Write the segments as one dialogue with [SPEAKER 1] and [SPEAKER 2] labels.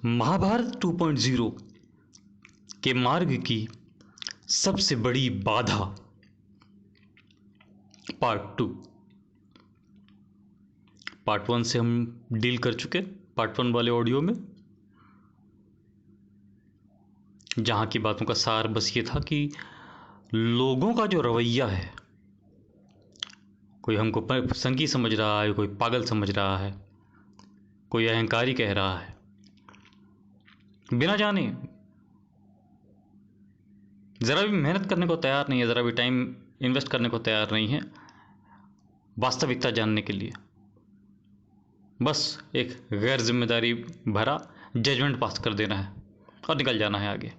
[SPEAKER 1] महाभारत 2.0 के मार्ग की सबसे बड़ी बाधा पार्ट 2। पार्ट 1 से हम डील कर चुके। पार्ट 1 वाले ऑडियो में जहाँ की बातों का सार बस ये था कि लोगों का जो रवैया है, कोई हमको संगी समझ रहा है, कोई पागल समझ रहा है, कोई अहंकारी कह रहा है, बिना जाने ज़रा भी मेहनत करने को तैयार नहीं है, ज़रा भी टाइम इन्वेस्ट करने को तैयार नहीं है वास्तविकता जानने के लिए। बस एक गैर जिम्मेदारी भरा जजमेंट पास कर देना है और निकल जाना है आगे,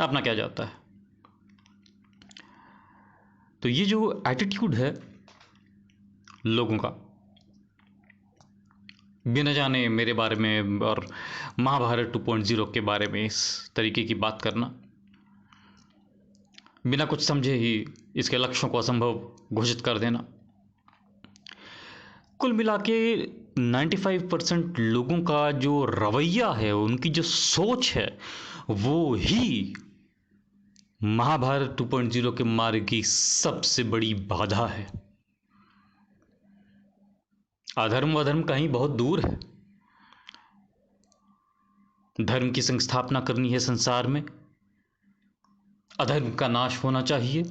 [SPEAKER 1] अपना क्या जाता है। तो ये जो एटीट्यूड है लोगों का, बिना जाने मेरे बारे में और महाभारत 2.0 के बारे में इस तरीके की बात करना, बिना कुछ समझे ही इसके लक्ष्यों को असंभव घोषित कर देना, कुल मिला के 95% लोगों का जो रवैया है, उनकी जो सोच है, वो ही महाभारत 2.0 के मार्ग की सबसे बड़ी बाधा है। अधर्म अधर्म कहीं बहुत दूर है। धर्म की संस्थापना करनी है संसार में, अधर्म का नाश होना चाहिए।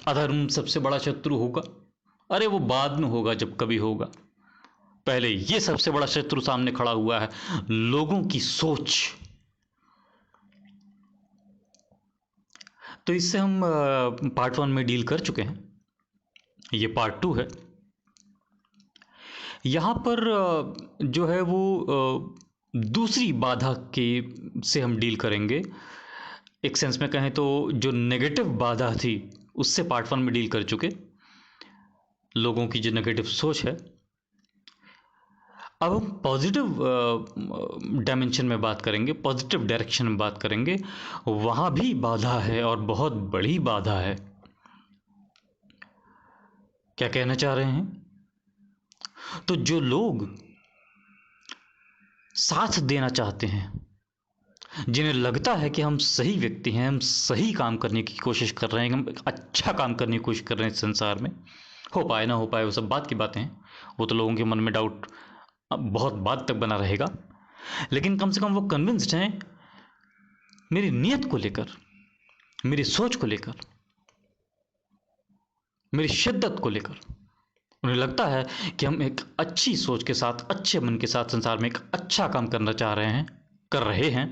[SPEAKER 1] अधर्म सबसे बड़ा शत्रु होगा। अरे वो बाद में होगा, जब कभी होगा, पहले ये सबसे बड़ा शत्रु सामने खड़ा हुआ है, लोगों की सोच। तो इससे हम पार्ट 1 में डील कर चुके हैं, ये पार्ट 2 है। यहाँ पर जो है वो दूसरी बाधा के से हम डील करेंगे। एक सेंस में कहें तो जो नेगेटिव बाधा थी उससे पार्ट 1 में डील कर चुके, लोगों की जो नेगेटिव सोच है। अब हम पॉजिटिव डायमेंशन में बात करेंगे, पॉजिटिव डायरेक्शन में बात करेंगे। वहाँ भी बाधा है और बहुत बड़ी बाधा है। क्या कहना चाह रहे हैं? तो जो लोग साथ देना चाहते हैं, जिन्हें लगता है कि हम सही व्यक्ति हैं, हम सही काम करने की कोशिश कर रहे हैं, हम अच्छा काम करने की कोशिश कर रहे हैं इस संसार में, हो पाए ना हो पाए वो सब बात की बातें हैं, वो तो लोगों के मन में डाउट बहुत बाद तक बना रहेगा। लेकिन कम से कम वो कन्विंस्ड हैं मेरी नीयत को लेकर, मेरी सोच को लेकर, मेरी शिद्दत को लेकर। उन्हें लगता है कि हम एक अच्छी सोच के साथ, अच्छे मन के साथ संसार में एक अच्छा काम करना चाह रहे हैं, कर रहे हैं,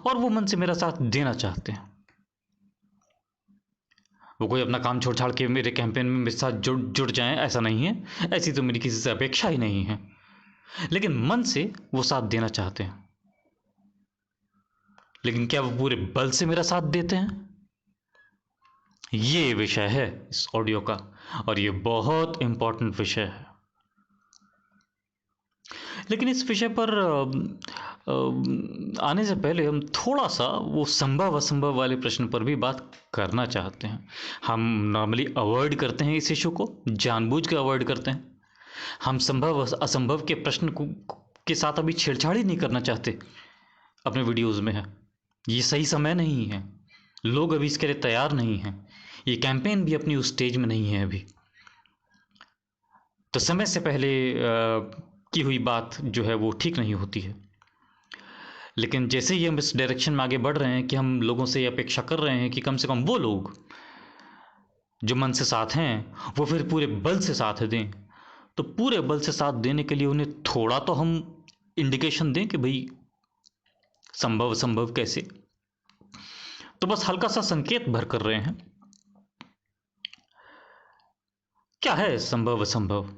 [SPEAKER 1] और वो मन से मेरा साथ देना चाहते हैं। वो कोई अपना काम छोड़ छाड़ के मेरे कैंपेन में मेरे साथ जुड़ जाएं, ऐसा नहीं है, ऐसी तो मेरी किसी से अपेक्षा ही नहीं है। लेकिन मन से वो साथ देना चाहते हैं। लेकिन क्या वो पूरे बल से मेरा साथ देते हैं? ये विषय है इस ऑडियो का, और ये बहुत इंपॉर्टेंट विषय है। लेकिन इस विषय पर आने से पहले हम थोड़ा सा वो संभव असंभव वाले प्रश्न पर भी बात करना चाहते हैं। हम नॉर्मली अवॉइड करते हैं इस इशू को, जानबूझ के अवॉइड करते हैं। हम संभव असंभव के प्रश्न के साथ अभी छेड़छाड़ ही नहीं करना चाहते अपने वीडियोस में। है ये सही समय नहीं है, लोग अभी इसके लिए तैयार नहीं हैं, ये कैंपेन भी अपनी उस स्टेज में नहीं है अभी। तो समय से पहले की हुई बात जो है वो ठीक नहीं होती है। लेकिन जैसे ही हम इस डायरेक्शन में आगे बढ़ रहे हैं कि हम लोगों से ये अपेक्षा कर रहे हैं कि कम से कम वो लोग जो मन से साथ हैं वो फिर पूरे बल से साथ दें, तो पूरे बल से साथ देने के लिए उन्हें थोड़ा तो हम इंडिकेशन दें कि भाई संभव असंभव कैसे। तो बस हल्का सा संकेत भर कर रहे हैं। क्या है संभव असंभव?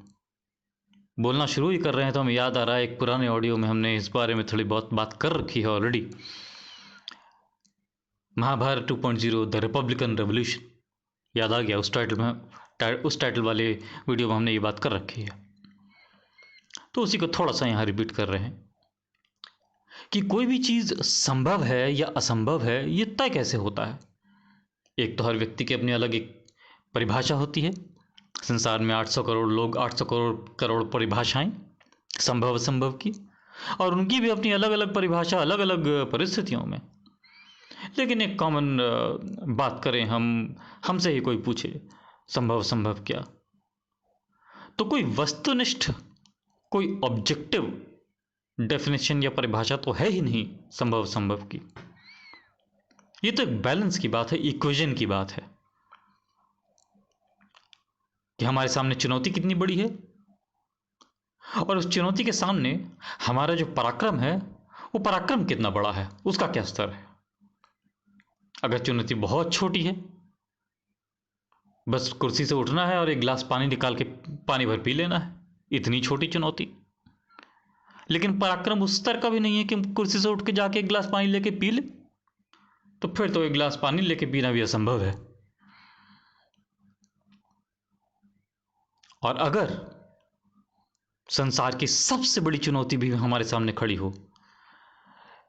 [SPEAKER 1] बोलना शुरू ही कर रहे हैं तो हमें याद आ रहा है, एक पुराने ऑडियो में हमने इस बारे में थोड़ी बहुत बात कर रखी है already. Mahabharat 2.0 the republican revolution याद आ गया। उस टाइटल वाले वीडियो में हमने ये बात कर रखी है, तो उसी को थोड़ा सा यहाँ रिपीट कर रहे हैं कि कोई भी चीज़ संभव है या असंभव है ये तय कैसे होता है। एक तो हर व्यक्ति की अपनी अलग एक परिभाषा होती है। संसार में 800 करोड़ लोग, 800 करोड़ परिभाषाएं संभव असंभव की। और उनकी भी अपनी अलग अलग परिभाषा, अलग अलग परिस्थितियों में। लेकिन एक कॉमन बात करें, हमसे ही कोई पूछे संभव संभव क्या, तो कोई वस्तुनिष्ठ, कोई ऑब्जेक्टिव डेफिनेशन या परिभाषा तो है ही नहीं संभव संभव की। ये तो एक बैलेंस की बात है, इक्वेशन की बात है कि हमारे सामने चुनौती कितनी बड़ी है और उस चुनौती के सामने हमारा जो पराक्रम है वो पराक्रम कितना बड़ा है, उसका क्या स्तर है। अगर चुनौती बहुत छोटी है, बस कुर्सी से उठना है और एक गिलास पानी निकाल के पानी भर पी लेना है, इतनी छोटी चुनौती। लेकिन पराक्रम उस स्तर का भी नहीं है कि कुर्सी से उठ के जाके एक गिलास पानी लेके पी ले, तो फिर तो एक गिलास पानी लेके पीना भी असंभव है। और अगर संसार की सबसे बड़ी चुनौती भी हमारे सामने खड़ी हो,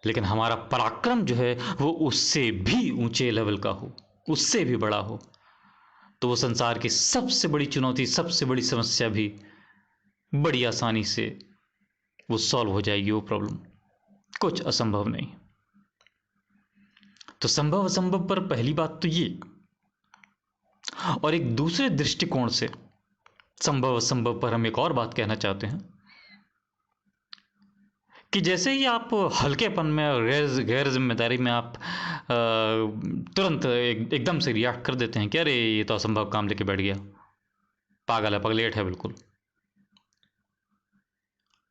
[SPEAKER 1] लेकिन हमारा पराक्रम जो है वो उससे भी ऊंचे लेवल का हो, उससे भी बड़ा हो, तो वो संसार की सबसे बड़ी चुनौती, सबसे बड़ी समस्या भी बड़ी आसानी से वो सॉल्व हो जाएगी, वो प्रॉब्लम। कुछ असंभव नहीं। तो संभव असंभव पर पहली बात तो ये, और एक दूसरे दृष्टिकोण से संभव असंभव पर हम एक और बात कहना चाहते हैं कि जैसे ही आप हल्केपन में और गैर जिम्मेदारी में आप तुरंत एकदम से रिएक्ट कर देते हैं कि अरे ये तो असंभव काम लेके बैठ गया, पागल है, पगलेट है बिल्कुल।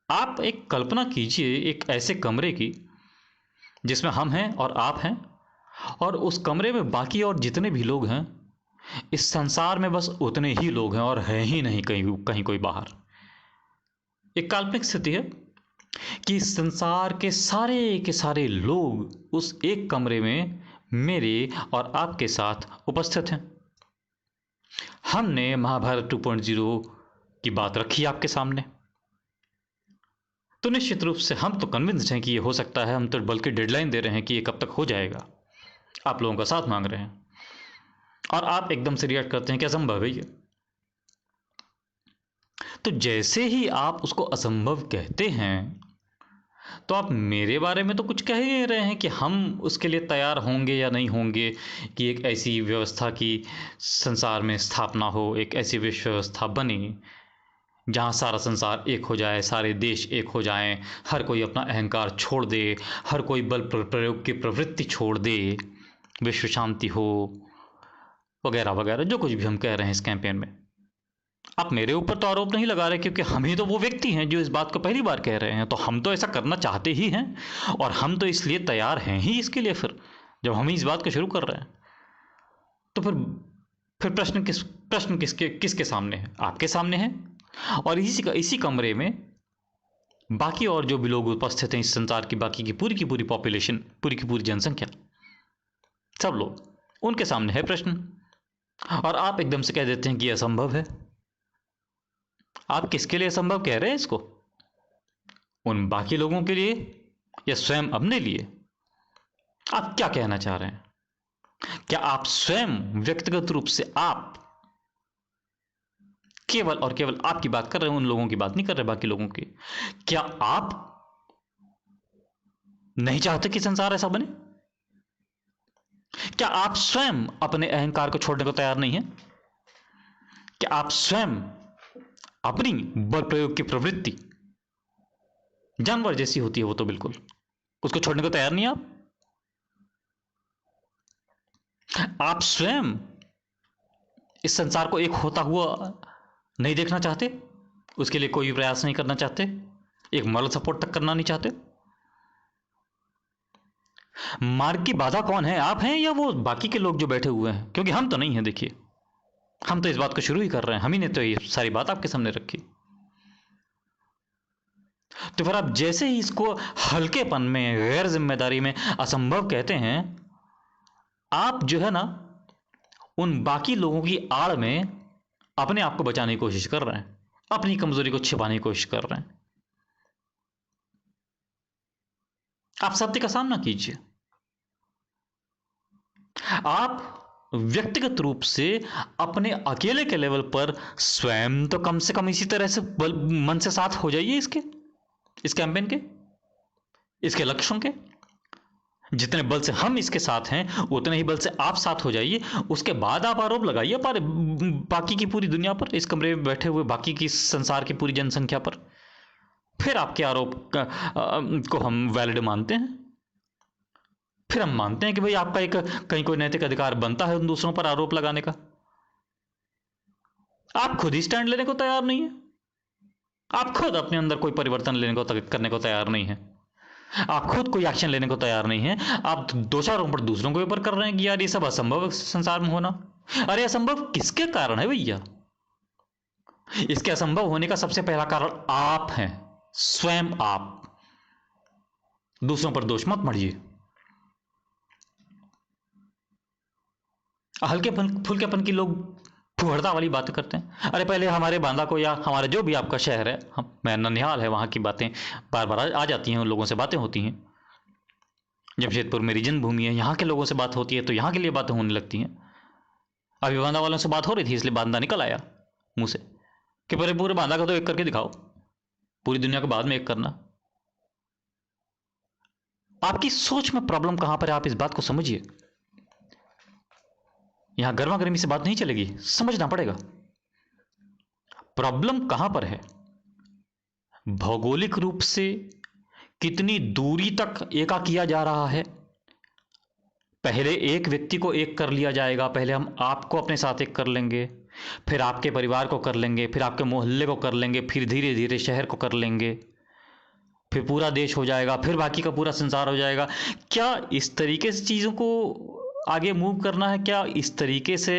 [SPEAKER 1] आप एक कल्पना कीजिए एक ऐसे कमरे की जिसमें हम हैं और आप हैं, और उस कमरे में बाकी और जितने भी लोग हैं, इस संसार में बस उतने ही लोग हैं और हैं ही नहीं कहीं कहीं कोई बाहर। एक काल्पनिक स्थिति है कि संसार के सारे लोग उस एक कमरे में मेरे और आपके साथ उपस्थित हैं। हमने महाभारत 2.0 की बात रखी आपके सामने, तो निश्चित रूप से हम तो कन्विंस्ड हैं कि ये हो सकता है। हम तो बल्कि डेडलाइन दे रहे हैं कि ये कब तक हो जाएगा, आप लोगों का साथ मांग रहे हैं, और आप एकदम से रिएक्ट करते हैं कि असंभव है ये। तो जैसे ही आप उसको असंभव कहते हैं, तो आप मेरे बारे में तो कुछ कह ही नहीं रहे हैं कि हम उसके लिए तैयार होंगे या नहीं होंगे कि एक ऐसी व्यवस्था की संसार में स्थापना हो, एक ऐसी विश्व व्यवस्था बने जहाँ सारा संसार एक हो जाए, सारे देश एक हो जाएं, हर कोई अपना अहंकार छोड़ दे, हर कोई बल प्रयोग की प्रवृत्ति छोड़ दे, विश्व शांति हो, वगैरह वगैरह, जो कुछ भी हम कह रहे हैं इस कैंपेन में। आप मेरे ऊपर तो आरोप नहीं लगा रहे, क्योंकि हम ही तो वो व्यक्ति हैं जो इस बात को पहली बार कह रहे हैं। तो हम तो ऐसा करना चाहते ही हैं, और हम तो इसलिए तैयार हैं ही इसके लिए। फिर जब हम ही इस बात को शुरू कर रहे हैं, तो फिर प्रश्न किसके सामने है? आपके सामने है। और इसी कमरे में बाकी और जो भी लोग उपस्थित हैं, इस संसार की बाकी की पूरी पॉपुलेशन, पूरी की पूरी जनसंख्या, सब लोग, उनके सामने है प्रश्न। और आप एकदम से कह देते हैं कि यह असंभव है। आप किसके लिए असंभव कह रहे हैं इसको? उन बाकी लोगों के लिए या स्वयं अपने लिए? आप क्या कहना चाह रहे हैं? क्या आप स्वयं व्यक्तिगत रूप से आप केवल और केवल आपकी बात कर रहे हैं, उन लोगों की बात नहीं कर रहे, बाकी लोगों की? क्या आप नहीं चाहते कि संसार ऐसा बने? क्या आप स्वयं अपने अहंकार को छोड़ने को तैयार नहीं है? क्या आप स्वयं अपनी बल प्रयोग की प्रवृत्ति, जानवर जैसी होती है वो तो बिल्कुल, उसको छोड़ने को तैयार नहीं? आप स्वयं इस संसार को एक होता हुआ नहीं देखना चाहते, उसके लिए कोई प्रयास नहीं करना चाहते, एक मॉरल सपोर्ट तक करना नहीं चाहते? मार्ग की बाधा कौन है, आप हैं या वो बाकी के लोग जो बैठे हुए हैं? क्योंकि हम तो नहीं हैं। देखिए, हम तो इस बात को शुरू ही कर रहे हैं, हम ही ने तो ये सारी बात आपके सामने रखी। तो फिर आप जैसे ही इसको हल्केपन में, गैर जिम्मेदारी में असंभव कहते हैं, आप जो है ना, उन बाकी लोगों की आड़ में अपने आप को बचाने की कोशिश कर रहे हैं, अपनी कमजोरी को छिपाने की कोशिश कर रहे हैं। आप सत्य का सामना कीजिए। आप व्यक्तिगत रूप से अपने अकेले के लेवल पर स्वयं तो कम से कम इसी तरह से मन से साथ हो जाइए इस कैंपेन के। इसके लक्ष्यों के। जितने बल से हम इसके साथ हैं उतने ही बल से आप साथ हो जाइए, उसके बाद आप आरोप लगाइए पर बाकी की पूरी दुनिया पर, इस कमरे में बैठे हुए बाकी की संसार की पूरी जनसंख्या पर। फिर आपके आरोप को हम वैलिड मानते हैं। फिर हम मानते हैं कि भाई आपका एक कहीं कोई नैतिक अधिकार बनता है उन दूसरों पर आरोप लगाने का। आप खुद ही स्टैंड लेने को तैयार नहीं है। आप खुद अपने अंदर कोई परिवर्तन लेने को करने को तैयार नहीं है। आप खुद कोई एक्शन लेने को तैयार नहीं है। आप दोषारोपण पर दूसरों के ऊपर कर रहे हैं कि यार ये सब असंभव है संसार में होना। अरे असंभव किसके कारण है भैया? इसके असंभव होने का सबसे पहला कारण आप हैं, स्वयं आप। दूसरों पर दोष मत मढ़िए। हल्के फुल्केपन की लोग फुहड़ता वाली बातें करते हैं। अरे पहले हमारे बांदा को या हमारे जो भी आपका शहर है, मैं ननिहाल है, वहाँ की बातें बार बार आ जाती हैं, उन लोगों से बातें होती हैं। जमशेदपुर मेरी जन्मभूमि है, यहाँ के लोगों से बात होती है तो यहाँ के लिए बातें होने लगती हैं। अभी बांदा वालों से बात हो रही थी इसलिए बांदा निकल आया मुंह से कि पहले पूरे बांदा का तो एक करके दिखाओ, पूरी दुनिया के बाद में एक करना। आपकी सोच में प्रॉब्लम कहां पर है, आप इस बात को समझिए। यहां गर्मा गर्मी से बात नहीं चलेगी, समझना पड़ेगा प्रॉब्लम कहां पर है। भौगोलिक रूप से कितनी दूरी तक एका किया जा रहा है। पहले एक व्यक्ति को एक कर लिया जाएगा, पहले हम आपको अपने साथ एक कर लेंगे, फिर आपके परिवार को कर लेंगे, फिर आपके मोहल्ले को कर लेंगे, फिर धीरे धीरे शहर को कर लेंगे, फिर पूरा देश हो जाएगा, फिर बाकी का पूरा संसार हो जाएगा। क्या इस तरीके से चीज़ों को आगे मूव करना है? क्या इस तरीके से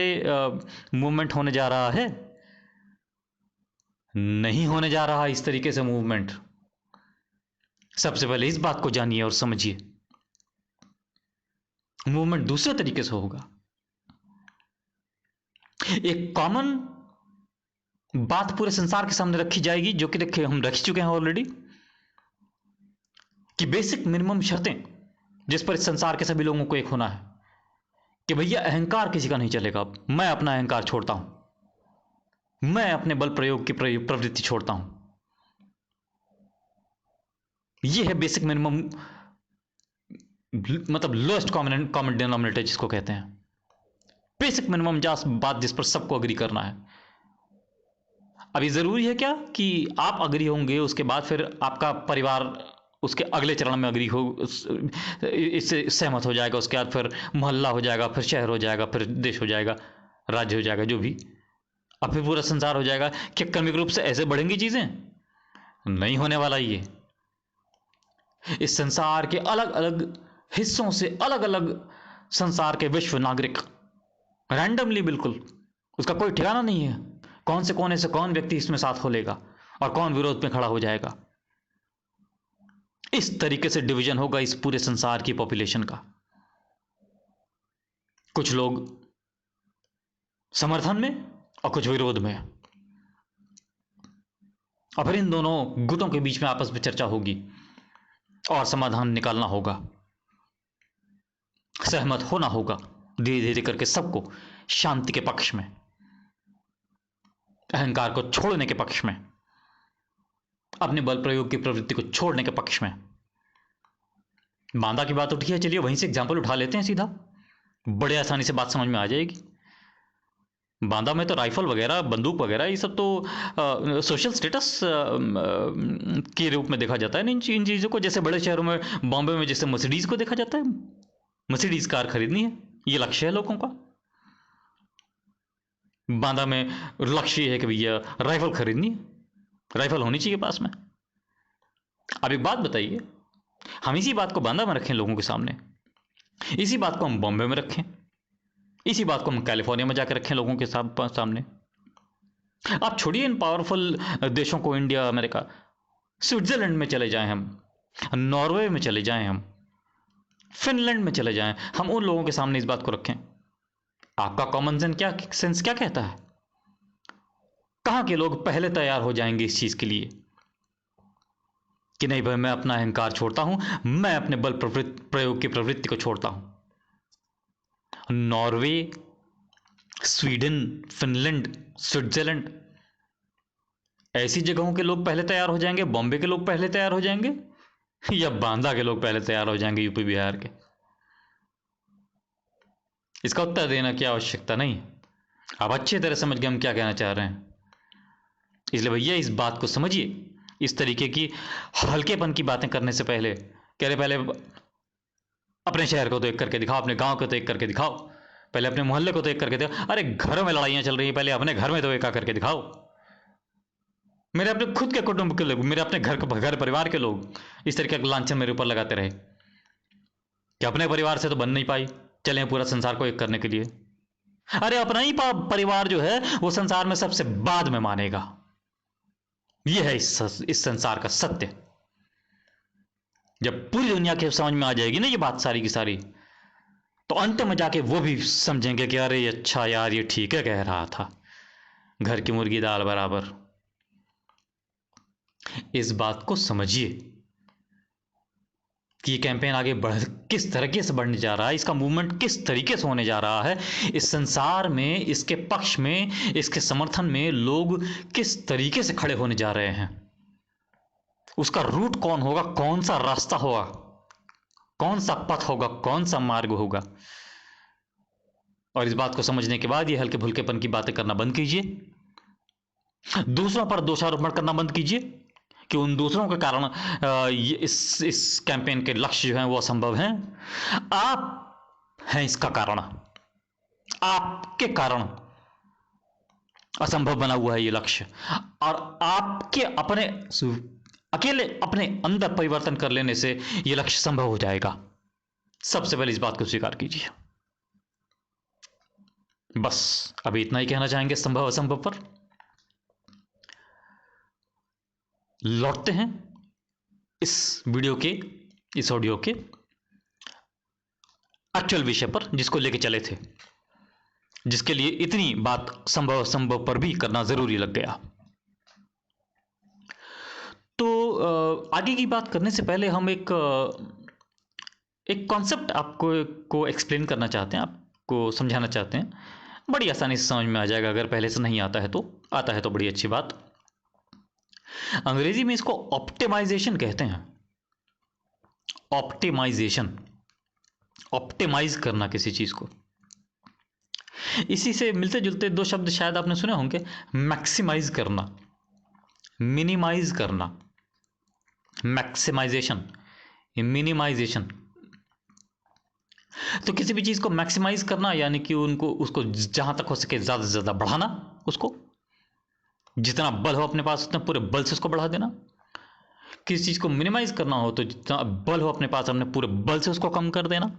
[SPEAKER 1] मूवमेंट होने जा रहा है? नहीं होने जा रहा इस तरीके से मूवमेंट। सबसे पहले इस बात को जानिए और समझिए। मूवमेंट दूसरे तरीके से होगा। एक कॉमन बात पूरे संसार के सामने रखी जाएगी, जो कि देखिए हम रख चुके हैं ऑलरेडी, कि बेसिक मिनिमम शर्तें जिस पर इस संसार के सभी लोगों को एक होना है कि भैया अहंकार किसी का नहीं चलेगा। मैं अपना अहंकार छोड़ता हूं, मैं अपने बल प्रयोग की प्रवृत्ति छोड़ता हूं। यह है बेसिक मिनिमम, मतलब लोएस्ट कॉमन डिनोमिनेटर जिसको कहते हैं। बेसिक मिनिमम बात जिस पर सबको अग्री करना है। अभी जरूरी है क्या कि आप अग्री होंगे उसके बाद फिर आपका परिवार उसके अगले चरण में अग्री हो, इससे सहमत हो जाएगा, उसके बाद फिर मोहल्ला हो जाएगा, फिर शहर हो जाएगा, फिर देश हो जाएगा, राज्य हो जाएगा, जो भी, अब फिर पूरा संसार हो जाएगा। क्या क्रमिक रूप से ऐसे बढ़ेंगी चीजें? नहीं होने वाला ये। इस संसार के अलग अलग हिस्सों से अलग अलग संसार के विश्व नागरिक रैंडमली, बिल्कुल उसका कोई ठिकाना नहीं है, कौन से कोने से कौन व्यक्ति इसमें साथ हो लेगा और कौन विरोध में खड़ा हो जाएगा। इस तरीके से डिवीजन होगा इस पूरे संसार की पॉपुलेशन का। कुछ लोग समर्थन में और कुछ विरोध में, और फिर इन दोनों गुटों के बीच में आपस में चर्चा होगी और समाधान निकालना होगा, सहमत होना होगा धीरे धीरे करके सबको, शांति के पक्ष में, अहंकार को छोड़ने के पक्ष में, अपने बल प्रयोग की प्रवृत्ति को छोड़ने के पक्ष में। बांदा की बात उठी है, चलिए वहीं से एग्जाम्पल उठा लेते हैं सीधा, बड़े आसानी से बात समझ में आ जाएगी। बांदा में तो राइफल वगैरह, बंदूक वगैरह, ये सब तो सोशल स्टेटस के रूप में देखा जाता है इन चीज़ों को। जैसे बड़े शहरों में, बॉम्बे में जैसे मर्सिडीज को देखा जाता है, मर्सिडीज कार खरीदनी है, ये लक्ष्य है लोगों का। बांदा में लक्ष्य ये है कि भैया राइफल खरीदनी है, राइफल होनी चाहिए पास में। अब एक बात बताइए, हम इसी बात को बांदा में रखें लोगों के सामने, इसी बात को हम बॉम्बे में रखें, इसी बात को हम कैलिफोर्निया में जाकर रखें लोगों के सामने। आप छोड़िए इन पावरफुल देशों को, इंडिया, अमेरिका, स्विट्जरलैंड में चले जाएं हम, नॉर्वे में चले जाएं हम, फिनलैंड में चले जाएं, हम उन लोगों के सामने इस बात को रखें। आपका कॉमन सेंस क्या कहता है? कहां के लोग पहले तैयार हो जाएंगे इस चीज के लिए कि नहीं भाई मैं अपना अहंकार छोड़ता हूं, मैं अपने बल प्रयोग की प्रवृत्ति को छोड़ता हूं। नॉर्वे, स्वीडन, फिनलैंड, स्विट्जरलैंड, ऐसी जगहों के लोग पहले तैयार हो जाएंगे, बॉम्बे के लोग पहले तैयार हो जाएंगे या बांदा के लोग पहले तैयार हो जाएंगे यूपी बिहार के? इसका उत्तर देना की आवश्यकता नहीं। आप अच्छी तरह समझ गए हम क्या कहना चाह रहे हैं। इसलिए भैया इस बात को समझिए। इस तरीके की हल्केपन की बातें करने से पहले कह रहे, पहले अपने शहर को तो एक करके दिखाओ, अपने गांव को तो एक करके दिखाओ, पहले अपने मोहल्ले को तो एक करके दिखाओ। अरे घरों में लड़ाइयां चल रही है, पहले अपने घर में तो एक करके दिखाओ। मेरे अपने खुद के कुटुंब के लोग, मेरे अपने घर परिवार के लोग इस तरीके का लांछन मेरे ऊपर लगाते रहे कि अपने परिवार से तो बन नहीं पाई, चले पूरा संसार को एक करने के लिए। अरे अपना ही परिवार जो है वो संसार में सबसे बाद में मानेगा। यह है इस संसार का सत्य। जब पूरी दुनिया के समझ में आ जाएगी ना ये बात सारी की सारी, तो अंत में जाके वो भी समझेंगे कि अरे अच्छा यार ये ठीक है कह रहा था, घर की मुर्गी दाल बराबर। इस बात को समझिए कि ये कैंपेन आगे किस तरीके से बढ़ने जा रहा है, इसका मूवमेंट किस तरीके से होने जा रहा है, इस संसार में इसके पक्ष में, इसके समर्थन में लोग किस तरीके से खड़े होने जा रहे हैं, उसका रूट कौन होगा, कौन सा रास्ता होगा, कौन सा पथ होगा, कौन सा मार्ग होगा। और इस बात को समझने के बाद ये हल्के फुल्केपन की बातें करना बंद कीजिए, दूसरों पर दोषारोपण करना बंद कीजिए कि उन दूसरों के कारण ये इस कैंपेन के लक्ष्य जो हैं वो असंभव हैं। आप हैं इसका कारण, आपके कारण असंभव बना हुआ है ये लक्ष्य, और आपके अपने अकेले अपने अंदर परिवर्तन कर लेने से ये लक्ष्य संभव हो जाएगा। सबसे पहले इस बात को स्वीकार कीजिए। बस अभी इतना ही कहना चाहेंगे संभव असंभव पर। लौटते हैं इस वीडियो के, इस ऑडियो के एक्चुअल विषय पर जिसको लेके चले थे, जिसके लिए इतनी बात संभव असंभव पर भी करना जरूरी लग गया। तो आगे की बात करने से पहले हम एक कॉन्सेप्ट आपको को एक्सप्लेन करना चाहते हैं, आपको समझाना चाहते हैं। बड़ी आसानी से समझ में आ जाएगा, अगर पहले से नहीं आता है तो। आता है तो बड़ी अच्छी बात। अंग्रेजी में इसको ऑप्टिमाइजेशन कहते हैं। ऑप्टिमाइजेशन, ऑप्टिमाइज करना किसी चीज को। इसी से मिलते जुलते दो शब्द शायद आपने सुने होंगे, मैक्सिमाइज करना, मिनिमाइज करना। Maximisation, minimisation. तो किसी भी चीज को मैक्सिमाइज करना यानी कि उसको जहां तक हो सके ज्यादा से ज्यादा बढ़ाना, उसको जितना बल हो अपने पास उतना पूरे बल से उसको बढ़ा देना। किसी चीज को मिनिमाइज करना हो तो जितना बल हो अपने पास अपने पूरे बल से उसको कम कर देना।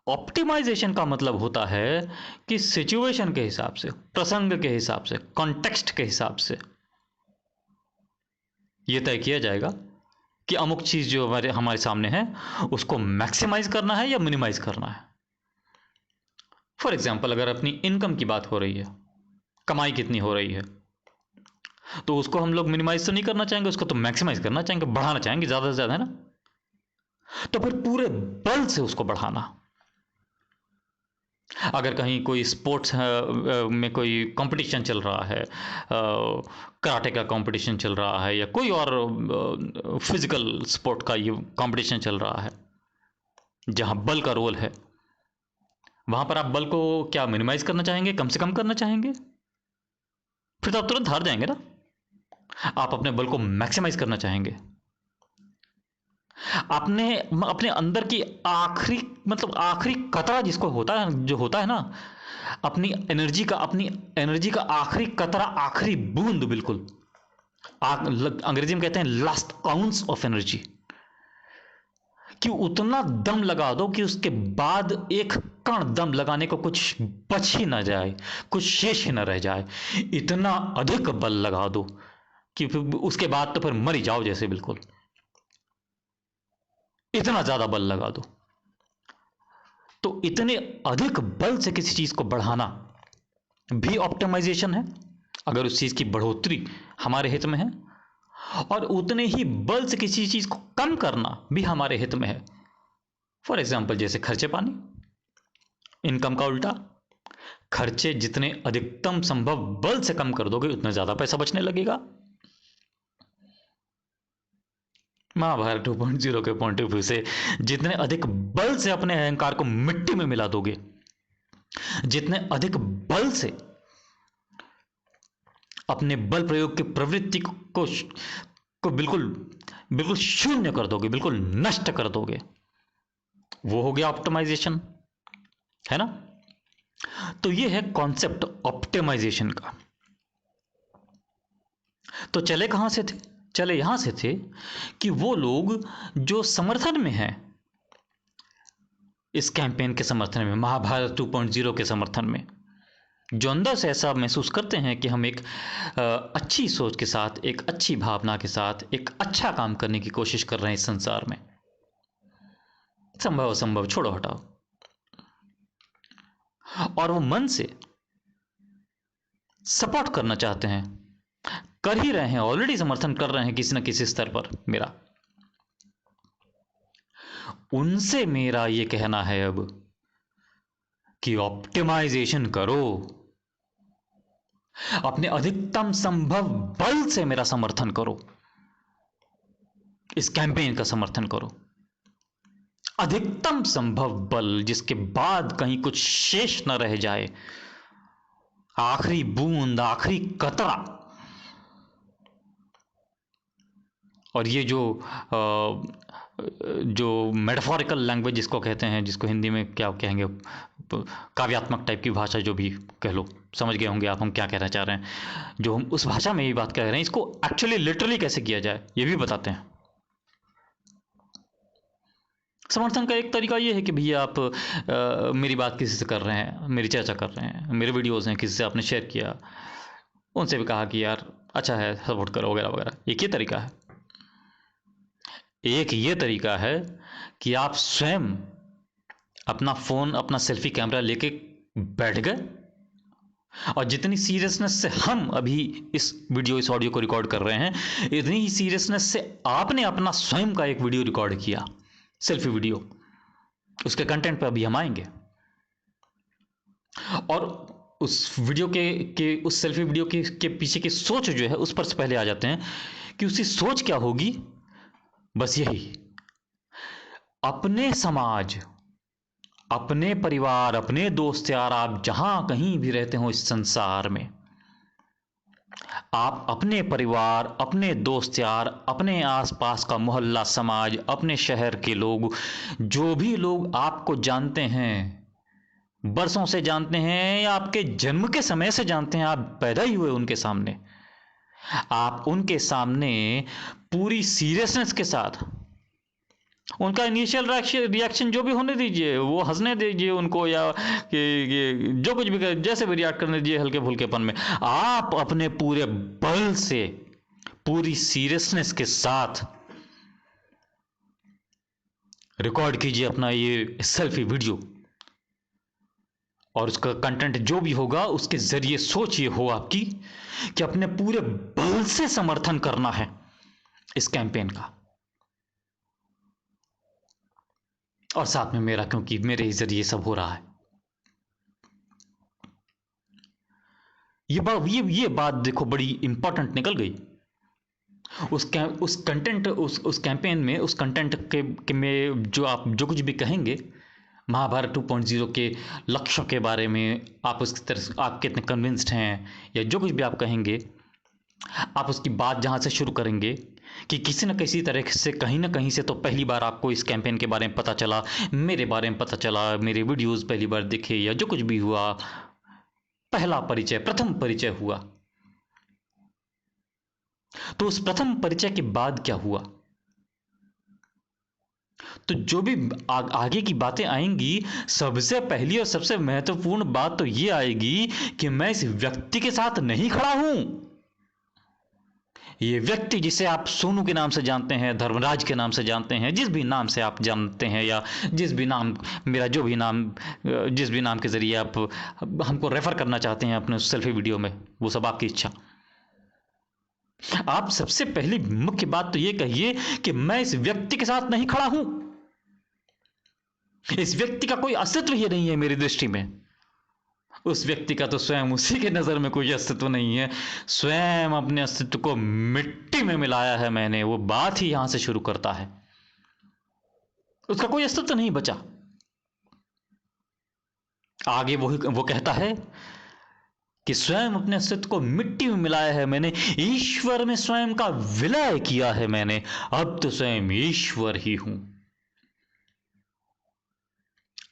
[SPEAKER 1] ऑप्टिमाइजेशन का मतलब होता है कि सिचुएशन के हिसाब से, प्रसंग के हिसाब से, कॉन्टेक्स्ट के हिसाब से यह तय किया जाएगा कि अमुक चीज जो हमारे सामने है उसको मैक्सिमाइज करना है या मिनिमाइज करना है। फॉर एग्जाम्पल, अगर अपनी इनकम की बात हो रही है, कमाई कितनी हो रही है, तो उसको हम लोग मिनिमाइज तो नहीं करना चाहेंगे, उसको तो मैक्सिमाइज करना चाहेंगे, बढ़ाना चाहेंगे ज्यादा से ज्यादा, है ना। तो फिर पूरे बल से उसको बढ़ाना। अगर कहीं कोई स्पोर्ट्स में कोई कंपटीशन चल रहा है, कराटे का कंपटीशन चल रहा है या कोई और फिजिकल स्पोर्ट का ये कंपटीशन चल रहा है जहां बल का रोल है, वहां पर आप बल को क्या मिनिमाइज करना चाहेंगे, कम से कम करना चाहेंगे? फिर तो आप तुरंत हार जाएंगे ना। आप अपने बल को मैक्सिमाइज करना चाहेंगे। अपने अपने अंदर की आखिरी, मतलब आखिरी कतरा जिसको होता है, जो होता है ना, अपनी एनर्जी का आखिरी कतरा, आखिरी बूंद, बिल्कुल अंग्रेजी में कहते हैं लास्ट आउंस ऑफ एनर्जी, कि उतना दम लगा दो कि उसके बाद एक कण दम लगाने को कुछ बच ही ना जाए, कुछ शेष ही ना रह जाए। इतना अधिक बल लगा दो कि उसके बाद तो फिर मर ही जाओ जैसे, बिल्कुल इतना ज्यादा बल लगा दो। तो इतने अधिक बल से किसी चीज को बढ़ाना भी ऑप्टिमाइजेशन है, अगर उस चीज की बढ़ोतरी हमारे हित में है, और उतने ही बल से किसी चीज को कम करना भी हमारे हित में है। फॉर एग्जाम्पल, जैसे खर्चे पानी, इनकम का उल्टा, खर्चे जितने अधिकतम संभव बल से कम कर दोगे उतना ज्यादा पैसा बचने लगेगा। महाभारत 2.0 के पॉइंट ऑफ व्यू से जितने अधिक बल से अपने अहंकार को मिट्टी में मिला दोगे, जितने अधिक बल से अपने बल प्रयोग की प्रवृत्ति को बिल्कुल बिल्कुल शून्य कर दोगे, बिल्कुल नष्ट कर दोगे, वो हो गया ऑप्टिमाइजेशन, है ना। तो ये है कॉन्सेप्ट ऑप्टिमाइजेशन का। तो चले कहां से थे? चले यहां से थे कि वो लोग जो समर्थन में हैं इस कैंपेन के समर्थन में, महाभारत 2.0 के समर्थन में, जो अंदर से ऐसा महसूस करते हैं कि हम एक अच्छी सोच के साथ, एक अच्छी भावना के साथ एक अच्छा काम करने की कोशिश कर रहे हैं इस संसार में, संभव असंभव छोड़ो हटाओ, और वो मन से सपोर्ट करना चाहते हैं, कर ही रहे हैं, ऑलरेडी समर्थन कर रहे हैं किसी न किसी स्तर पर मेरा, उनसे मेरा ये कहना है अब कि ऑप्टिमाइजेशन करो, अपने अधिकतम संभव बल से मेरा समर्थन करो, इस कैंपेन का समर्थन करो, अधिकतम संभव बल, जिसके बाद कहीं कुछ शेष न रह जाए, आखिरी बूंद, आखिरी कतरा। और ये जो मेटाफोरिकल लैंग्वेज जिसको कहते हैं, जिसको हिंदी में क्या कहेंगे, काव्यात्मक टाइप की भाषा, जो भी कह लो, समझ गए होंगे आप हम क्या कहना चाह रहे हैं। जो हम उस भाषा में ये बात कह रहे हैं, इसको एक्चुअली लिटरली कैसे किया जाए ये भी बताते हैं। समर्थन का एक तरीका ये है कि भैया आप मेरी बात किसी से कर रहे हैं, मेरी चर्चा कर रहे हैं, मेरे वीडियोज़ हैं, किसी से आपने शेयर किया, उनसे भी कहा कि यार अच्छा है, सपोर्ट करो वगैरह वगैरह। एक ये तरीका है। एक ये तरीका है कि आप स्वयं अपना फ़ोन, अपना सेल्फी कैमरा लेके बैठ गए, और जितनी सीरियसनेस से हम अभी इस वीडियो, इस ऑडियो को रिकॉर्ड कर रहे हैं, इतनी ही सीरियसनेस से आपने अपना स्वयं का एक वीडियो रिकॉर्ड किया, सेल्फी वीडियो। उसके कंटेंट पे अभी हम आएंगे, और उस वीडियो के उस सेल्फी वीडियो के पीछे की सोच जो है उस पर से पहले आ जाते हैं कि उसकी सोच क्या होगी। बस यही, अपने समाज, अपने परिवार, अपने दोस्त यार, आप जहां कहीं भी रहते हो इस संसार में, आप अपने परिवार, अपने दोस्त यार, अपने आसपास का मोहल्ला, समाज, अपने शहर के लोग, जो भी लोग आपको जानते हैं, बरसों से जानते हैं या आपके जन्म के समय से जानते हैं, आप पैदा ही हुए उनके सामने, आप उनके सामने पूरी सीरियसनेस के साथ उनका इनिशियल रिएक्शन जो भी होने दीजिए, वो हंसने दीजिए उनको, या कि जो कुछ भी जैसे भी रिएक्ट करने दीजिए हल्के फुल्केपन में, आप अपने पूरे बल से, पूरी सीरियसनेस के साथ रिकॉर्ड कीजिए अपना ये सेल्फी वीडियो, और उसका कंटेंट जो भी होगा उसके जरिए सोच ये हो आपकी कि अपने पूरे बल से समर्थन करना है इस कैंपेन का, और साथ में मेरा, क्योंकि मेरे ही जरिए सब हो रहा है। ये बात देखो बड़ी इंपॉर्टेंट निकल गई। उस कंटेंट, उस कैंपेन में, उस कंटेंट के में जो आप जो कुछ भी कहेंगे महाभारत 2.0 के लक्ष्य के बारे में, आप उसकी तरह आप कितने कन्विंस्ड हैं, या जो कुछ भी आप कहेंगे, आप उसकी बात जहाँ से शुरू करेंगे कि किसी न किसी तरह से, कहीं ना कहीं से तो पहली बार आपको इस कैंपेन के बारे में पता चला, मेरे बारे में पता चला, मेरे वीडियोस पहली बार देखे, या जो कुछ भी हुआ, पहला परिचय, प्रथम परिचय हुआ। तो उस प्रथम परिचय के बाद क्या हुआ? तो जो भी आगे की बातें आएंगी, सबसे पहली और सबसे महत्वपूर्ण बात तो ये आएगी कि मैं इस व्यक्ति के साथ नहीं खड़ा हूं। ये व्यक्ति जिसे आप सोनू के नाम से जानते हैं, धर्मराज के नाम से जानते हैं, जिस भी नाम से आप जानते हैं, या जिस भी नाम, मेरा जो भी नाम, जिस भी नाम के जरिए आप हमको रेफर करना चाहते हैं अपने सेल्फी वीडियो में, वो सब आपकी इच्छा। आप सबसे पहली मुख्य बात तो ये कहिए कि मैं इस व्यक्ति के साथ नहीं खड़ा हूं, इस व्यक्ति का कोई अस्तित्व ही नहीं है मेरी दृष्टि में। उस व्यक्ति का तो स्वयं उसी के नजर में कोई अस्तित्व नहीं है। स्वयं अपने अस्तित्व को मिट्टी में मिलाया है मैंने, वो बात ही यहां से शुरू करता है। उसका कोई अस्तित्व नहीं बचा। आगे वो कहता है कि स्वयं अपने अस्तित्व को मिट्टी में मिलाया है मैंने, ईश्वर में स्वयं का विलय किया है मैंने, अब तो स्वयं ईश्वर ही हूं।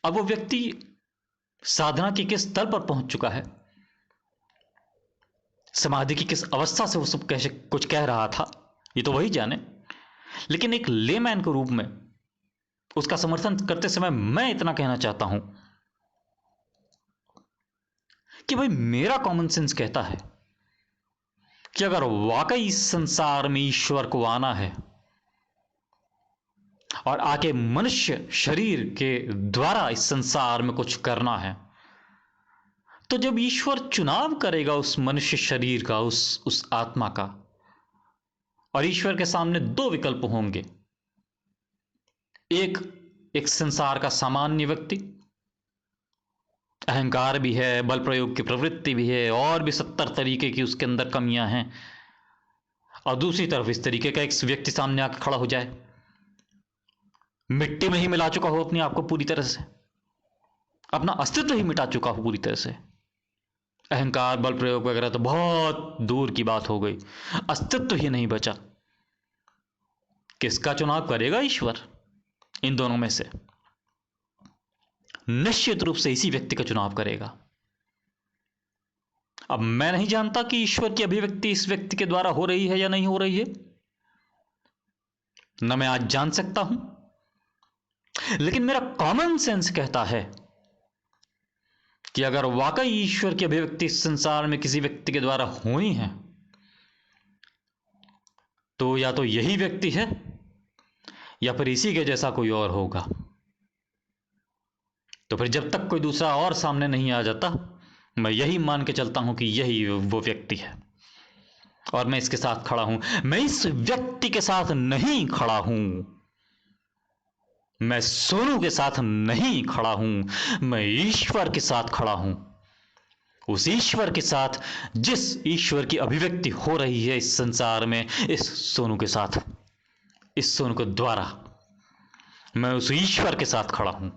[SPEAKER 1] अब वो व्यक्ति साधना के किस स्तर पर पहुंच चुका है, समाधि की किस अवस्था से वो सब कैसे कुछ कह रहा था, ये तो वही जाने। लेकिन एक लेमैन के रूप में उसका समर्थन करते समय मैं इतना कहना चाहता हूं कि भाई मेरा कॉमन सेंस कहता है कि अगर वाकई इस संसार में ईश्वर को आना है और आके मनुष्य शरीर के द्वारा इस संसार में कुछ करना है, तो जब ईश्वर चुनाव करेगा उस मनुष्य शरीर का, उस आत्मा का, और ईश्वर के सामने दो विकल्प होंगे। एक संसार का सामान्य व्यक्ति, अहंकार भी है, बल प्रयोग की प्रवृत्ति भी है, और भी 70 तरीके की उसके अंदर कमियां हैं। और दूसरी तरफ इस तरीके का एक व्यक्ति सामने आकर खड़ा हो जाए, मिट्टी में ही मिला चुका हो अपने आप को पूरी तरह से, अपना अस्तित्व ही मिटा चुका हो पूरी तरह से। अहंकार बल प्रयोग वगैरह तो बहुत दूर की बात हो गई, अस्तित्व ही नहीं बचा। किसका चुनाव करेगा ईश्वर? इन दोनों में से निश्चित रूप से इसी व्यक्ति का चुनाव करेगा। अब मैं नहीं जानता कि ईश्वर की अभिव्यक्ति इस व्यक्ति के द्वारा हो रही है या नहीं हो रही है, न मैं आज जान सकता हूं, लेकिन मेरा कॉमन सेंस कहता है कि अगर वाकई ईश्वर की अभिव्यक्ति इस संसार में किसी व्यक्ति के द्वारा हुई है, तो या तो यही व्यक्ति है या फिर इसी के जैसा कोई और होगा। तो फिर जब तक कोई दूसरा और सामने नहीं आ जाता, मैं यही मान के चलता हूं कि यही वो व्यक्ति है, और मैं इसके साथ खड़ा हूं। मैं इस व्यक्ति के साथ नहीं खड़ा हूं, मैं सोनू के साथ नहीं खड़ा हूं, मैं ईश्वर के साथ खड़ा हूं। उस ईश्वर के साथ जिस ईश्वर की अभिव्यक्ति हो रही है इस संसार में, इस सोनू के साथ, इस सोनू के द्वारा मैं उस ईश्वर के साथ खड़ा हूं।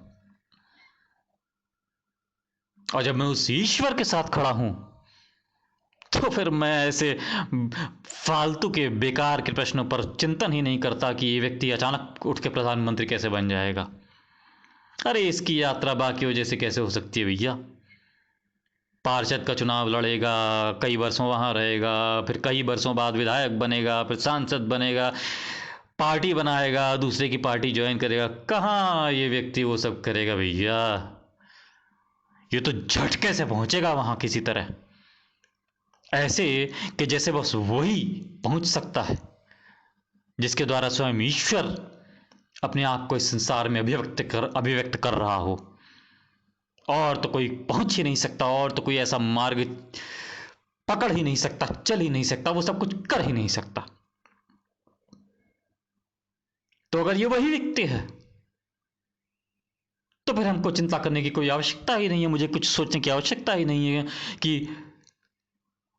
[SPEAKER 1] और जब मैं उस ईश्वर के साथ खड़ा हूं, तो फिर मैं ऐसे फालतू के बेकार के प्रश्नों पर चिंतन ही नहीं करता कि ये व्यक्ति अचानक उठ के प्रधानमंत्री कैसे बन जाएगा। अरे इसकी यात्रा बाकी वजह से कैसे हो सकती है भैया? पार्षद का चुनाव लड़ेगा, कई वर्षों वहां रहेगा, फिर कई वर्षों बाद विधायक बनेगा, फिर सांसद बनेगा, पार्टी बनाएगा, दूसरे की पार्टी ज्वाइन करेगा। कहाँ ये व्यक्ति वो सब करेगा भैया? ये तो झटके से पहुंचेगा वहां किसी तरह, ऐसे कि जैसे बस वही पहुंच सकता है जिसके द्वारा स्वयं ईश्वर अपने आप को इस संसार में अभिव्यक्त कर रहा हो। और तो कोई पहुंच ही नहीं सकता, और तो कोई ऐसा मार्ग पकड़ ही नहीं सकता, चल ही नहीं सकता, वो सब कुछ कर ही नहीं सकता। तो अगर ये वही व्यक्ति है, तो फिर हमको चिंता करने की कोई आवश्यकता ही नहीं है, मुझे कुछ सोचने की आवश्यकता ही नहीं है कि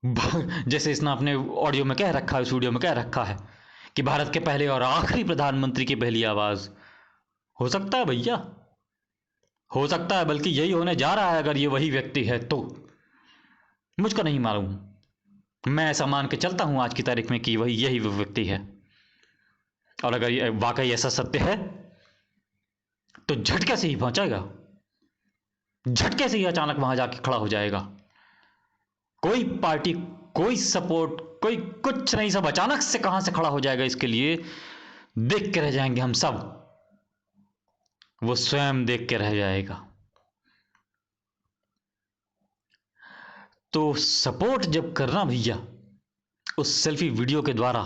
[SPEAKER 1] जैसे इसने अपने ऑडियो में कह रखा है, इस वीडियो में कह रखा है कि भारत के पहले और आखिरी प्रधानमंत्री की पहली आवाज। हो सकता है भैया, हो सकता है, बल्कि यही होने जा रहा है अगर ये वही व्यक्ति है तो। मुझको नहीं मालूम, मैं ऐसा मान के चलता हूं आज की तारीख में कि वही यही वो व्यक्ति है। और अगर ये वाकई ऐसा सत्य है तो झटके से ही पहुंचाएगा, झटके से ही अचानक वहां जाके खड़ा हो जाएगा। कोई पार्टी, कोई सपोर्ट, कोई कुछ नहीं, सब अचानक से कहां से खड़ा हो जाएगा इसके लिए देख के रह जाएंगे हम सब। वो स्वयं देख के रह जाएगा। तो सपोर्ट जब करना भैया उस सेल्फी वीडियो के द्वारा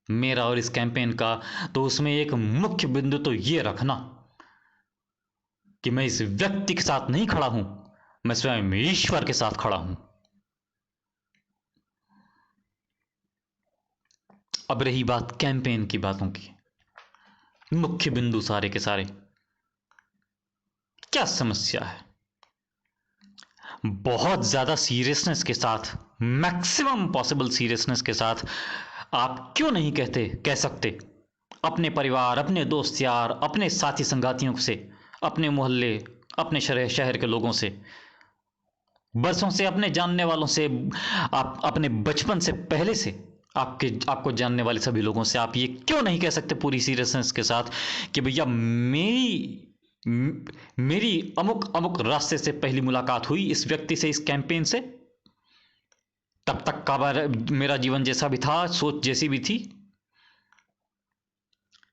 [SPEAKER 1] मेरा और इस कैंपेन का, तो उसमें एक मुख्य बिंदु तो ये रखना कि मैं इस व्यक्ति के साथ नहीं खड़ा हूं, मैं स्वयं ईश्वर के साथ खड़ा हूं। अब रही बात कैंपेन की बातों की, मुख्य बिंदु सारे के सारे, क्या समस्या है? बहुत ज़्यादा सीरियसनेस के साथ, मैक्सिमम पॉसिबल सीरियसनेस के साथ आप क्यों नहीं कह सकते अपने परिवार, अपने दोस्त यार, अपने साथी संगातियों से, अपने मोहल्ले, अपने शहर के लोगों से, बरसों से अपने जानने वालों से, आप अपने बचपन से पहले से आपको जानने वाले सभी लोगों से आप ये क्यों नहीं कह सकते पूरी सीरियसनेस के साथ कि भैया मेरी अमुक अमुक रास्ते से पहली मुलाकात हुई इस व्यक्ति से, इस कैंपेन से, तब तक का मेरा जीवन जैसा भी था, सोच जैसी भी थी,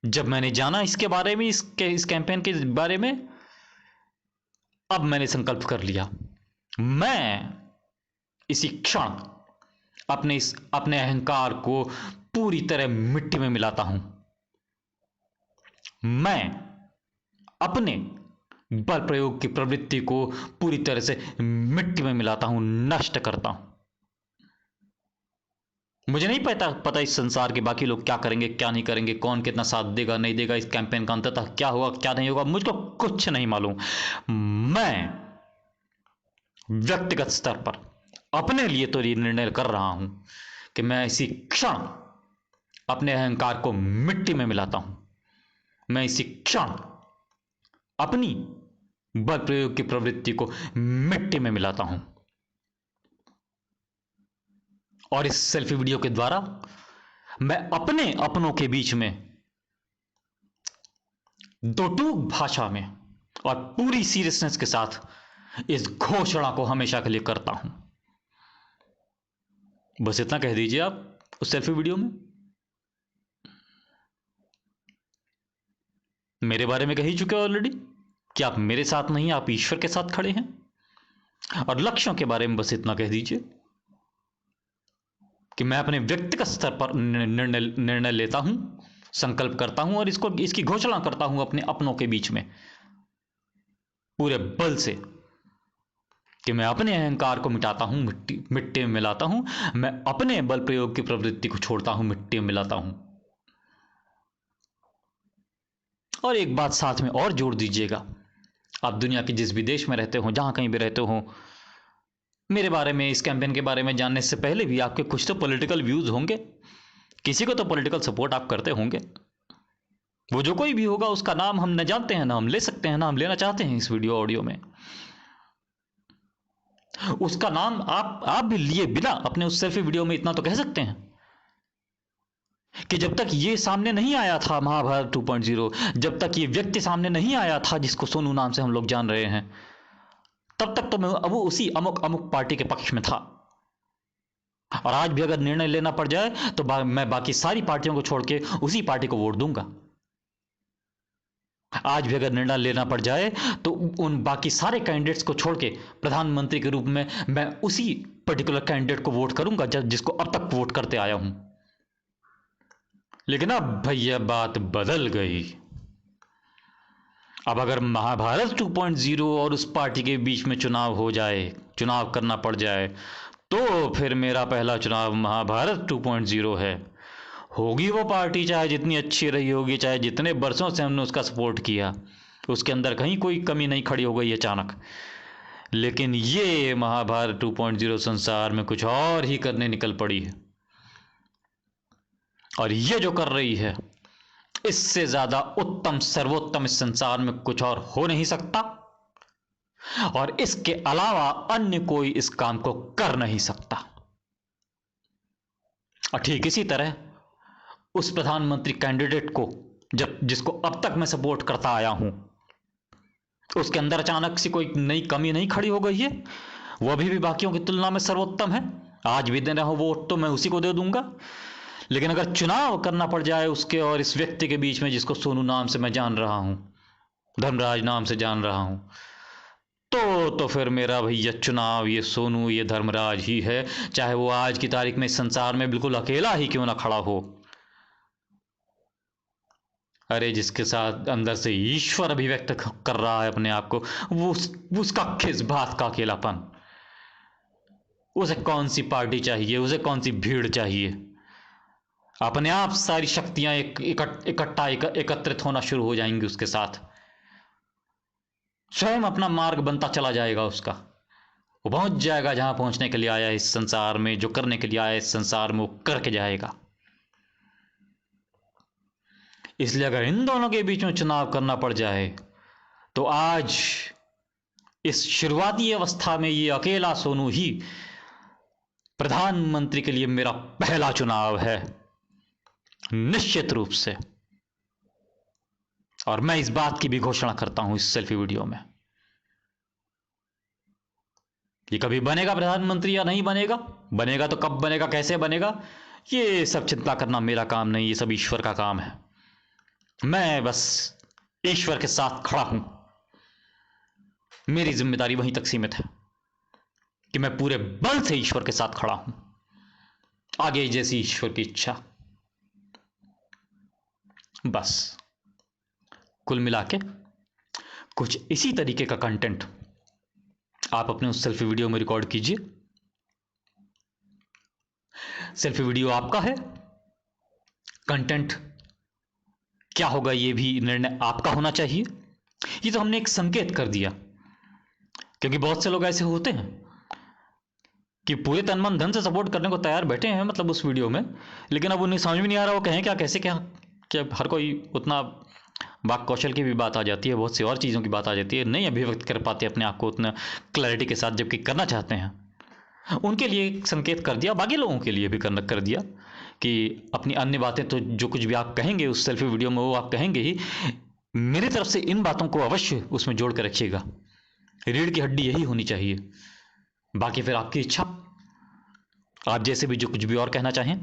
[SPEAKER 1] जब मैंने जाना इसके बारे में, इस कैंपेन के बारे में, अब मैंने संकल्प कर लिया, मैं इसी क्षण अपने अहंकार को पूरी तरह मिट्टी में मिलाता हूं। मैं अपने बल प्रयोग की प्रवृत्ति को पूरी तरह से मिट्टी में मिलाता हूं, नष्ट करता हूं। मुझे नहीं पता इस संसार के बाकी लोग क्या करेंगे, क्या नहीं करेंगे, कौन कितना साथ देगा, नहीं देगा, इस कैंपेन का अंततः क्या होगा, क्या नहीं होगा, मुझको कुछ नहीं मालूम। मैं व्यक्तिगत स्तर पर अपने लिए तो ये निर्णय कर रहा हूं कि मैं इसी क्षण अपने अहंकार को मिट्टी में मिलाता हूं। मैं इसी क्षण अपनी बल प्रयोग की प्रवृत्ति को मिट्टी में मिलाता हूं। और इस सेल्फी वीडियो के द्वारा मैं अपने अपनों के बीच में दो टूक भाषा में और पूरी सीरियसनेस के साथ इस घोषणा को हमेशा के लिए करता हूं। बस इतना कह दीजिए आप उस सेल्फी वीडियो में। मेरे बारे में कह ही चुके ऑलरेडी कि आप मेरे साथ नहीं, आप ईश्वर के साथ खड़े हैं। और लक्ष्यों के बारे में बस इतना कह दीजिए कि मैं अपने व्यक्तिगत स्तर पर निर्णय लेता हूं, संकल्प करता हूं और इसकी घोषणा करता हूं अपने अपनों के बीच में पूरे बल से कि मैं अपने अहंकार को मिटाता हूं, मिट्टी में मिलाता हूं। मैं अपने बल प्रयोग की प्रवृत्ति को छोड़ता हूं, मिट्टी में मिलाता हूं। और एक बात साथ में और जोड़ दीजिएगा, आप दुनिया के जिस भी देश में रहते हो, जहां कहीं भी रहते हो, मेरे बारे में, इस कैंपेन के बारे में जानने से पहले भी आपके कुछ तो पॉलिटिकल व्यूज होंगे, किसी को तो पॉलिटिकल सपोर्ट आप करते होंगे। वो जो कोई भी होगा उसका नाम हम न जानते हैं, ना हम ले सकते हैं, ना हम लेना चाहते हैं इस वीडियो ऑडियो में। उसका नाम आप भी लिए बिना अपने उस सेल्फी वीडियो में इतना तो कह सकते हैं कि जब तक ये सामने नहीं आया था महाभारत 2.0, जब तक ये व्यक्ति सामने नहीं आया था जिसको सोनू नाम से हम लोग जान रहे हैं, तब तक तो मैं अब उसी अमुक अमुक पार्टी के पक्ष में था। और आज भी अगर निर्णय लेना पड़ जाए तो मैं बाकी सारी पार्टियों को छोड़ के उसी पार्टी को वोट दूंगा। आज भी अगर निर्णय लेना पड़ जाए तो उन बाकी सारे कैंडिडेट्स को छोड़ के प्रधानमंत्री के रूप में मैं उसी पर्टिकुलर कैंडिडेट को वोट करूंगा जिसको अब तक वोट करते आया हूं। लेकिन अब भैया बात बदल गई। अब अगर महाभारत 2.0 और उस पार्टी के बीच में चुनाव हो जाए, चुनाव करना पड़ जाए, तो फिर मेरा पहला चुनाव महाभारत 2.0 है। होगी वो पार्टी चाहे जितनी अच्छी रही होगी, चाहे जितने बरसों से हमने उसका सपोर्ट किया, उसके अंदर कहीं कोई कमी नहीं खड़ी हो गई अचानक। लेकिन ये महाभारत 2.0 संसार में कुछ और ही करने निकल पड़ी है। और ये जो कर रही है, इससे ज्यादा उत्तम, सर्वोत्तम इस संसार में कुछ और हो नहीं सकता। और इसके अलावा अन्य कोई इस काम को कर नहीं सकता। और ठीक इसी तरह उस प्रधानमंत्री कैंडिडेट को जिसको अब तक मैं सपोर्ट करता आया हूं, उसके अंदर अचानक से कोई नई कमी नहीं खड़ी हो गई है। वो अभी भी बाकियों की तुलना में सर्वोत्तम है। आज भी देना हो वोट तो मैं उसी को दे दूंगा। लेकिन अगर चुनाव करना पड़ जाए उसके और इस व्यक्ति के बीच में जिसको सोनू नाम से मैं जान रहा हूं, धर्मराज नाम से जान रहा हूं, तो फिर मेरा भैया चुनाव ये सोनू, ये धर्मराज ही है। चाहे वो आज की तारीख में इस संसार में बिल्कुल अकेला ही क्यों ना खड़ा हो। अरे जिसके साथ अंदर से ईश्वर अभिव्यक्त कर रहा है अपने आप को, उसका किस बात का अकेलापन। उसे कौन सी पार्टी चाहिए, उसे कौन सी भीड़ चाहिए। अपने आप सारी शक्तियां एकत्रित होना शुरू हो जाएंगी उसके साथ। स्वयं अपना मार्ग बनता चला जाएगा उसका। वो पहुंच जाएगा जहां पहुंचने के लिए आया इस संसार में, जो करने के लिए आया इस संसार में वो करके जाएगा। इसलिए अगर इन दोनों के बीच में चुनाव करना पड़ जाए तो आज इस शुरुआती अवस्था में ये अकेला सोनू ही प्रधानमंत्री के लिए मेरा पहला चुनाव है, निश्चित रूप से। और मैं इस बात की भी घोषणा करता हूं इस सेल्फी वीडियो में। ये कभी बनेगा प्रधानमंत्री या नहीं बनेगा, बनेगा तो कब बनेगा, कैसे बनेगा, ये सब चिंता करना मेरा काम नहीं, ये सब ईश्वर का काम है। मैं बस ईश्वर के साथ खड़ा हूं। मेरी जिम्मेदारी वहीं तक सीमित है कि मैं पूरे बल से ईश्वर के साथ खड़ा हूं, आगे जैसी ईश्वर की इच्छा। बस कुल मिला के कुछ इसी तरीके का कंटेंट आप अपने उस सेल्फी वीडियो में रिकॉर्ड कीजिए। सेल्फी वीडियो आपका है, कंटेंट क्या होगा ये भी निर्णय आपका होना चाहिए। ये तो हमने एक संकेत कर दिया, क्योंकि बहुत से लोग ऐसे होते हैं कि पूरे तन मन धन से सपोर्ट करने को तैयार बैठे हैं, मतलब उस वीडियो में, लेकिन अब उन्हें समझ में नहीं आ रहा वो कहें क्या, कैसे क्या। क्या हर कोई उतना वाक कौशल की भी बात आ जाती है, बहुत सी और चीज़ों की बात आ जाती है, नहीं अभिव्यक्त कर पाते अपने आप को उतना क्लैरिटी के साथ, जबकि करना चाहते हैं। उनके लिए एक संकेत कर दिया, बाकी लोगों के लिए भी कर दिया कि अपनी अन्य बातें तो जो कुछ भी आप कहेंगे उस सेल्फी वीडियो में वो आप कहेंगे ही, मेरी तरफ से इन बातों को अवश्य उसमें जोड़ कर रखिएगा। रीढ़ की हड्डी यही होनी चाहिए, बाकी फिर आपकी इच्छा, आप जैसे भी जो कुछ भी और कहना चाहें।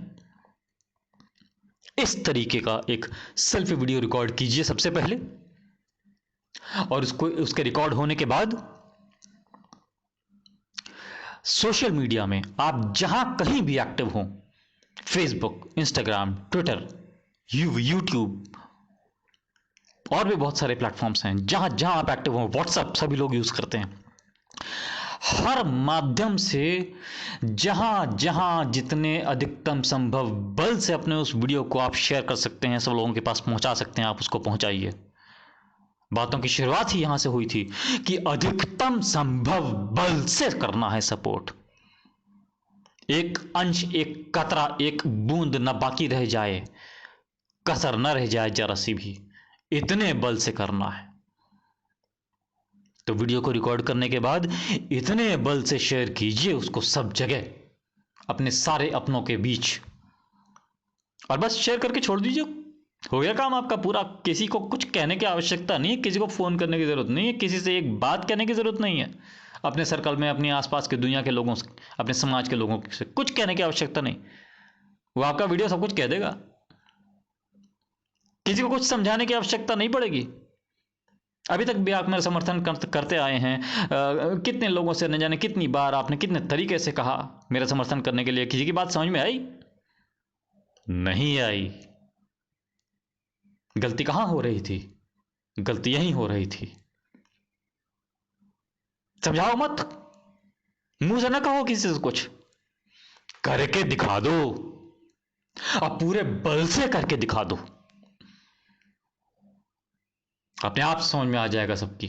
[SPEAKER 1] इस तरीके का एक सेल्फी वीडियो रिकॉर्ड कीजिए सबसे पहले, और उसके रिकॉर्ड होने के बाद सोशल मीडिया में आप जहां कहीं भी एक्टिव हों, फेसबुक, इंस्टाग्राम, ट्विटर, यूट्यूब और भी बहुत सारे प्लेटफॉर्म्स हैं, जहां जहां आप एक्टिव हों, व्हाट्सएप सभी लोग यूज करते हैं, हर माध्यम से जहां जहां जितने अधिकतम संभव बल से अपने उस वीडियो को आप शेयर कर सकते हैं, सब लोगों के पास पहुंचा सकते हैं, आप उसको पहुंचाइए। बातों की शुरुआत ही यहां से हुई थी कि अधिकतम संभव बल से करना है सपोर्ट। एक अंश, एक कतरा, एक बूंद न बाकी रह जाए, कसर न रह जाए जरा सी भी, इतने बल से करना है। तो वीडियो को रिकॉर्ड करने के बाद इतने बल से शेयर कीजिए उसको सब जगह, अपने सारे अपनों के बीच, और बस शेयर करके छोड़ दीजिए, हो गया काम आपका पूरा। किसी को कुछ कहने की आवश्यकता नहीं है, किसी को फोन करने की जरूरत नहीं है, किसी से एक बात कहने की जरूरत नहीं है। अपने सर्कल में, अपने आसपास के दुनिया के लोगों से, अपने समाज के लोगों से कुछ कहने की आवश्यकता नहीं, वो आपका वीडियो सब कुछ कह देगा। किसी को कुछ समझाने की आवश्यकता नहीं पड़ेगी। अभी तक भी आप मेरा समर्थन करते आए हैं, कितने लोगों से न जाने कितनी बार आपने कितने तरीके से कहा मेरा समर्थन करने के लिए, किसी की बात समझ में आई? नहीं आई। गलती कहां हो रही थी? गलती यहीं हो रही थी। समझाओ मत, मुंह से ना कहो किसी से कुछ, करके दिखा दो, अब पूरे बल से करके दिखा दो, अपने आप समझ में आ जाएगा सबकी,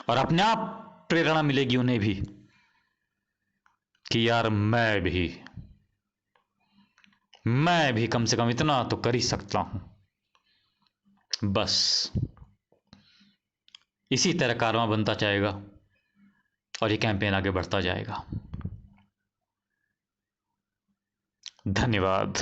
[SPEAKER 1] और अपने आप प्रेरणा मिलेगी उन्हें भी कि यार मैं भी कम से कम इतना तो कर ही सकता हूं। बस इसी तरह कारवां बनता जाएगा और ये कैंपेन आगे बढ़ता जाएगा। धन्यवाद।